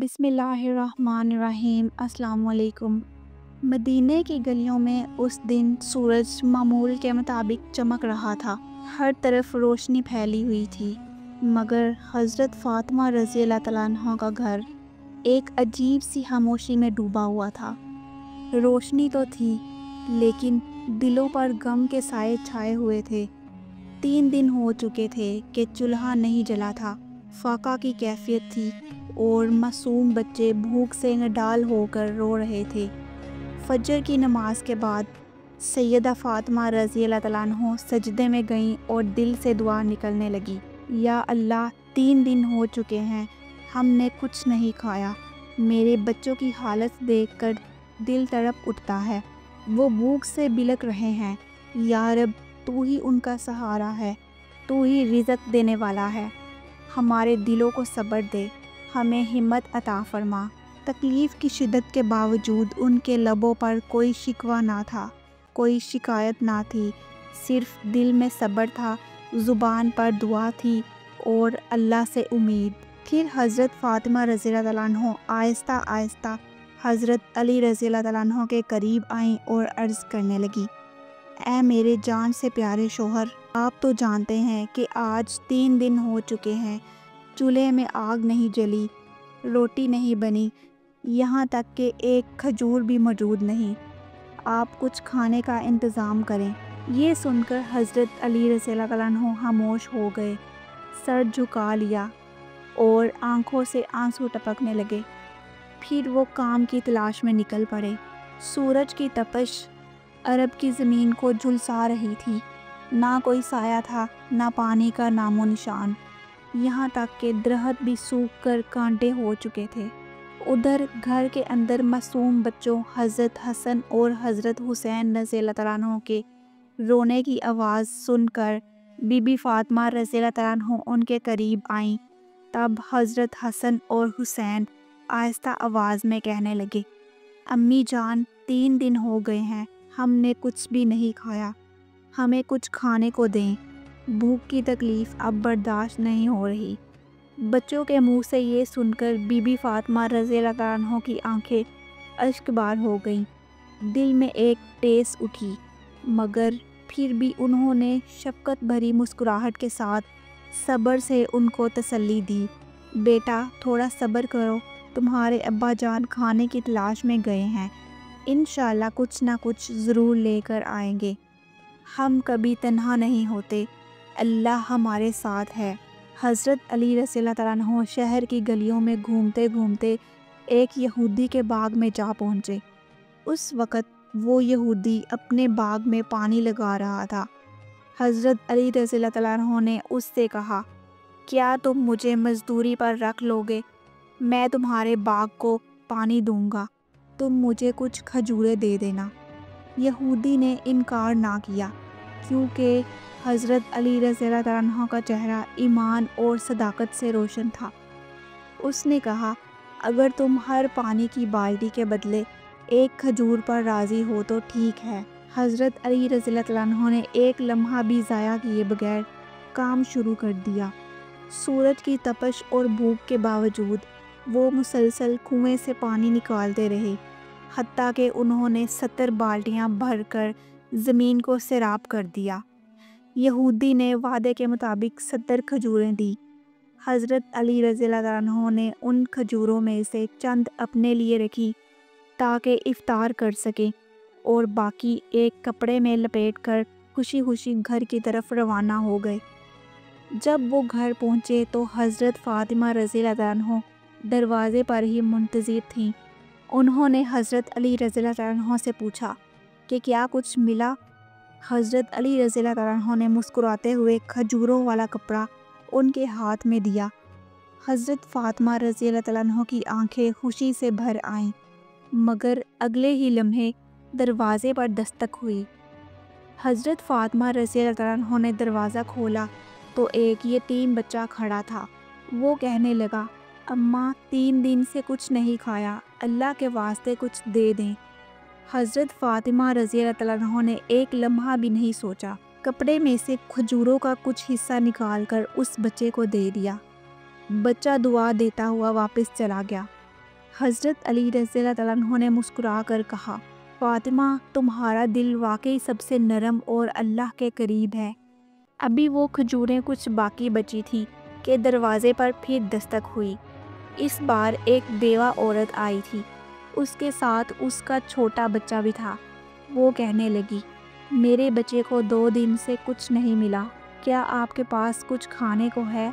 بسم اللہ الرحمن الرحیم۔ السلام علیکم۔ مدینے کی گلیوں میں اس دن سورج معمول کے مطابق چمک رہا تھا، ہر طرف روشنی پھیلی ہوئی تھی، مگر حضرت فاطمہ رضی اللہ تعالیٰ عنہ کا گھر ایک عجیب سی خاموشی میں ڈوبا ہوا تھا۔ روشنی تو تھی، لیکن دلوں پر غم کے سائے چھائے ہوئے تھے۔ 3 دن ہو چکے تھے کہ چولہا نہیں جلا تھا، فاقہ کی کیفیت تھی اور معصوم بچے بھوک سے نڈال ہو کر رو رہے تھے۔ فجر کی نماز کے بعد سیدہ فاطمہ رضی اللہ تعالیٰ عنہ سجدے میں گئیں اور دل سے دعا نکلنے لگی، یا اللہ، 3 دن ہو چکے ہیں، ہم نے کچھ نہیں کھایا، میرے بچوں کی حالت دیکھ کر دل تڑپ اٹھتا ہے، وہ بھوک سے بلک رہے ہیں، یا رب تو ہی ان کا سہارا ہے، تو ہی رزق دینے والا ہے، ہمارے دلوں کو صبر دے، ہمیں ہمت عطا فرما۔ تکلیف کی شدت کے باوجود ان کے لبوں پر کوئی شکوہ نہ تھا، کوئی شکایت نہ تھی، صرف دل میں صبر تھا، زبان پر دعا تھی اور اللہ سے امید۔ پھر حضرت فاطمہ رضی اللہ تعالیٰ عنہ آہستہ آہستہ حضرت علی رضی اللہ تعالیٰ عنہ کے قریب آئیں اور عرض کرنے لگی، اے میرے جان سے پیارے شوہر، آپ تو جانتے ہیں کہ آج 3 دن ہو چکے ہیں، چولہے میں آگ نہیں جلی، روٹی نہیں بنی، یہاں تک کہ ایک کھجور بھی موجود نہیں، آپ کچھ کھانے کا انتظام کریں۔ یہ سن کر حضرت علی رضی اللہ تعالیٰ عنہ خاموش ہو گئے، سر جھکا لیا اور آنکھوں سے آنسو ٹپکنے لگے۔ پھر وہ کام کی تلاش میں نکل پڑے۔ سورج کی تپش عرب کی زمین کو جھلسا رہی تھی، نہ کوئی سایہ تھا، نہ پانی کا نام و نشان، یہاں تک کہ درخت بھی سوکھ کر کانٹے ہو چکے تھے۔ ادھر گھر کے اندر معصوم بچوں حضرت حسن اور حضرت حسین رضی اللہ تعالیٰ عنہ کے رونے کی آواز سن کر بی بی فاطمہ رضی اللہ تعالیٰ عنہ ان کے قریب آئیں۔ تب حضرت حسن اور حسین آہستہ آواز میں کہنے لگے، امی جان، 3 دن ہو گئے ہیں، ہم نے کچھ بھی نہیں کھایا، ہمیں کچھ کھانے کو دیں، بھوک کی تکلیف اب برداشت نہیں ہو رہی۔ بچوں کے منہ سے یہ سن کر بی بی فاطمہ رضی اللہ تعالیٰ عنہ کی آنکھیں اشک بار ہو گئیں، دل میں ایک ٹیس اٹھی، مگر پھر بھی انہوں نے شفقت بھری مسکراہٹ کے ساتھ صبر سے ان کو تسلی دی، بیٹا تھوڑا صبر کرو، تمہارے ابا جان کھانے کی تلاش میں گئے ہیں، انشاءاللہ کچھ نہ کچھ ضرور لے کر آئیں گے، ہم کبھی تنہا نہیں ہوتے، اللہ ہمارے ساتھ ہے۔ حضرت علی رضی اللہ تعالیٰ عنہ شہر کی گلیوں میں گھومتے گھومتے ایک یہودی کے باغ میں جا پہنچے۔ اس وقت وہ یہودی اپنے باغ میں پانی لگا رہا تھا۔ حضرت علی رضی اللہ تعالیٰ عنہ نے اس سے کہا، کیا تم مجھے مزدوری پر رکھ لو گے؟ میں تمہارے باغ کو پانی دوں گا، تم مجھے کچھ کھجوریں دے دینا۔ یہودی نے انکار نہ کیا، کیونکہ حضرت علی رضی اللہ تعالیٰ عنہ کا چہرہ ایمان اور صداقت سے روشن تھا۔ اس نے کہا، اگر تم ہر پانی کی بالٹی کے بدلے ایک کھجور پر راضی ہو تو ٹھیک ہے۔ حضرت علی رضی اللہ تعالیٰ عنہ نے ایک لمحہ بھی ضائع کیے بغیر کام شروع کر دیا۔ سورج کی تپش اور بھوک کے باوجود وہ مسلسل کنویں سے پانی نکالتے رہے، حتیٰ کہ انہوں نے 70 بالٹیاں بھر کر زمین کو سیراب کر دیا۔ یہودی نے وعدے کے مطابق 70 کھجوریں دی۔ حضرت علی رضی اللہ عنہ نے ان کھجوروں میں سے چند اپنے لیے رکھی تاکہ افطار کر سکیں، اور باقی ایک کپڑے میں لپیٹ کر خوشی خوشی گھر کی طرف روانہ ہو گئے۔ جب وہ گھر پہنچے تو حضرت فاطمہ رضی اللہ عنہ دروازے پر ہی منتظر تھیں۔ انہوں نے حضرت علی رضی اللہ عنہ سے پوچھا کہ کیا کچھ ملا؟ حضرت علی رضی اللہ عنہ نے مسکراتے ہوئے کھجوروں والا کپڑا ان کے ہاتھ میں دیا۔ حضرت فاطمہ رضی اللہ عنہ کی آنکھیں خوشی سے بھر آئیں، مگر اگلے ہی لمحے دروازے پر دستک ہوئی۔ حضرت فاطمہ رضی اللہ عنہ نے دروازہ کھولا تو ایک یتیم بچہ کھڑا تھا۔ وہ کہنے لگا، اماں، 3 دن سے کچھ نہیں کھایا، اللہ کے واسطے کچھ دے دیں۔ حضرت فاطمہ رضی اللہ عنہ نے ایک لمحہ بھی نہیں سوچا، کپڑے میں سے کھجوروں کا کچھ حصہ نکال کر اس بچے کو دے دیا۔ بچہ دعا دیتا ہوا واپس چلا گیا۔ حضرت علی رضی اللہ تعالیٰ عنہ نے مسکرا کر کہا، فاطمہ تمہارا دل واقعی سب سے نرم اور اللہ کے قریب ہے۔ ابھی وہ کھجوریں کچھ باقی بچی تھی کہ دروازے پر پھر دستک ہوئی۔ اس بار ایک بیوہ عورت آئی تھی، اس کے ساتھ اس کا چھوٹا بچہ بھی تھا۔ وہ کہنے لگی، میرے بچے کو 2 دن سے کچھ نہیں ملا، کیا آپ کے پاس کچھ کھانے کو ہے؟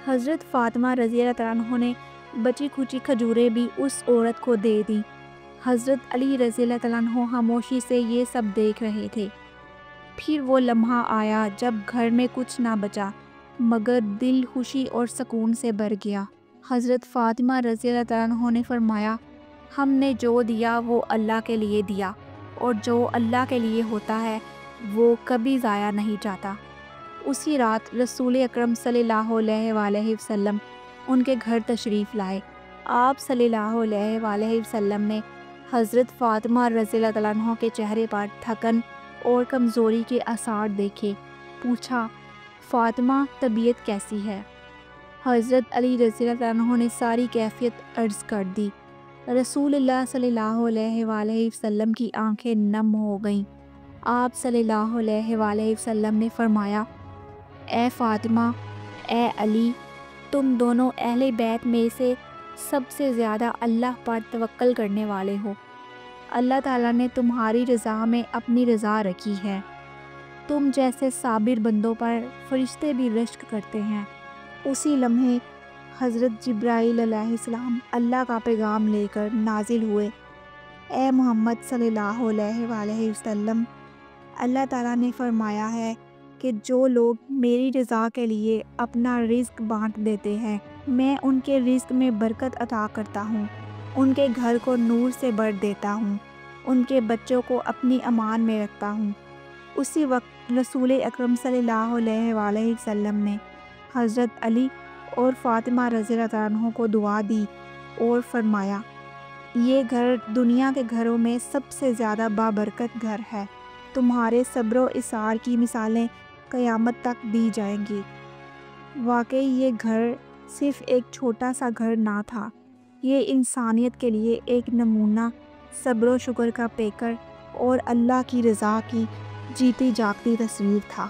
حضرت فاطمہ رضی اللہ تعالیٰ عنہ نے بچی کھچی کھجوریں بھی اس عورت کو دے دی۔ حضرت علی رضی اللہ تعالیٰ عنہ خاموشی سے یہ سب دیکھ رہے تھے۔ پھر وہ لمحہ آیا جب گھر میں کچھ نہ بچا مگر دل خوشی اور سکون سے بھر گیا۔ حضرت فاطمہ رضی اللہ تعالیٰ عنہ نے فرمایا، ہم نے جو دیا وہ اللہ کے لیے دیا، اور جو اللہ کے لیے ہوتا ہے وہ کبھی ضائع نہیں جاتا۔ اسی رات رسول اکرم صلی اللہ علیہ وآلہ وسلم ان کے گھر تشریف لائے۔ آپ صلی اللہ علیہ وآلہ وسلم نے حضرت فاطمہ رضی اللہ تعالیٰ عنہ کے چہرے پر تھکن اور کمزوری کے آثار دیکھے۔ پوچھا، فاطمہ طبیعت کیسی ہے؟ حضرت علی رضی اللہ تعالیٰ عنہ نے ساری کیفیت عرض کر دی۔ رسول اللہ صلی اللہ علیہ وآلہ وسلم کی آنکھیں نم ہو گئیں۔ آپ صلی اللہ علیہ وآلہ وسلم نے فرمایا، اے فاطمہ، اے علی، تم دونوں اہل بیت میں سے سب سے زیادہ اللہ پر توکل کرنے والے ہو۔ اللہ تعالیٰ نے تمہاری رضا میں اپنی رضا رکھی ہے۔ تم جیسے صابر بندوں پر فرشتے بھی رشک کرتے ہیں۔ اسی لمحے حضرت جبرائیل علیہ السلام اللہ کا پیغام لے کر نازل ہوئے۔ اے محمد صلی اللہ علیہ وآلہ وسلم، اللہ تعالیٰ نے فرمایا ہے کہ جو لوگ میری رضا کے لیے اپنا رزق بانٹ دیتے ہیں، میں ان کے رزق میں برکت عطا کرتا ہوں، ان کے گھر کو نور سے بھر دیتا ہوں، ان کے بچوں کو اپنی امان میں رکھتا ہوں۔ اسی وقت رسول اکرم صلی اللہ علیہ وآلہ وسلم نے حضرت علی اور فاطمہ رضی اللہ تعالیٰ عنہ کو دعا دی اور فرمایا، یہ گھر دنیا کے گھروں میں سب سے زیادہ بابرکت گھر ہے۔ تمہارے صبر و اصرار کی مثالیں قیامت تک دی جائیں گی۔ واقعی یہ گھر صرف ایک چھوٹا سا گھر نہ تھا، یہ انسانیت کے لیے ایک نمونہ صبر و شکر کا پیکر اور اللہ کی رضا کی جیتی جاگتی تصویر تھا۔